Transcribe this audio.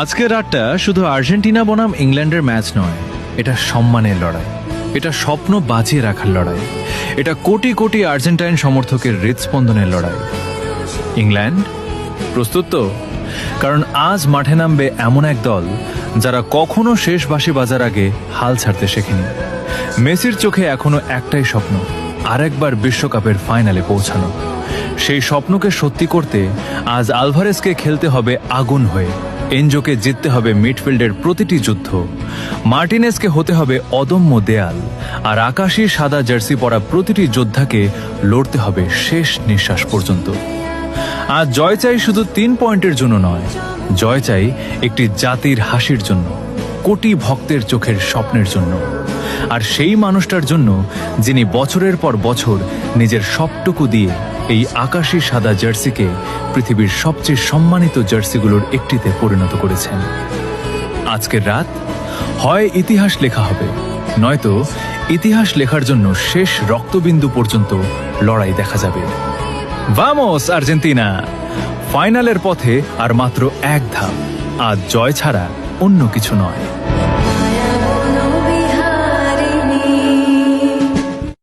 আজকের রাতটা শুধু আর্জেন্টিনা বনাম ইংল্যান্ডের ম্যাচ নয়, এটা সম্মানের লড়াই, এটা স্বপ্ন বাঁচিয়ে রাখার লড়াই, এটা কোটি কোটি আর্জেন্টাইন সমর্থকের হৃদস্পন্দনের লড়াই। ইংল্যান্ড প্রস্তুত তো? কারণ আজ মাঠে নামবে এমন এক দল যারা কখনো শেষ বাঁশি বাজার আগে হাল ছাড়তে শেখেনি। মেসির চোখে এখনো একটাই স্বপ্ন, আরেকবার বিশ্বকাপের ফাইনালে পৌঁছানো। সেই স্বপ্নকে সত্যি করতে আজ আলভারেজকে খেলতে হবে আগুন হয়ে, এনজোকে জিততে হবে মিডফিল্ডের প্রতিটি যুদ্ধ, মার্টিনেজকে হতে হবে অদম্য দেয়াল, আর আকাশী সাদা জার্সি পরা প্রতিটি যোদ্ধাকে লড়তে হবে শেষ নিঃশ্বাস পর্যন্ত। আজ জয় চাই শুধু 3 পয়েন্টের জন্য নয়, জয় চাই একটি জাতির হাসির জন্য, কোটি ভক্তের চোখের স্বপ্নের জন্য, আর সেই মানুষটার জন্য যিনি বছরের পর বছর নিজের সবটুকু দিয়ে এই আকাশী সাদা জার্সিকে পৃথিবীর সবচেয়ে সম্মানিত জার্সিগুলোর একটিতে পরিণত করেছেন। আজকের রাত হয় ইতিহাস লেখা হবে, নয়তো ইতিহাস লেখার জন্য শেষ রক্তবিন্দু পর্যন্ত লড়াই দেখা যাবে। Vamos Argentina! ফাইনালের পথে আর মাত্র এক ধাপ, আজ জয় ছাড়া অন্য কিছু নয়।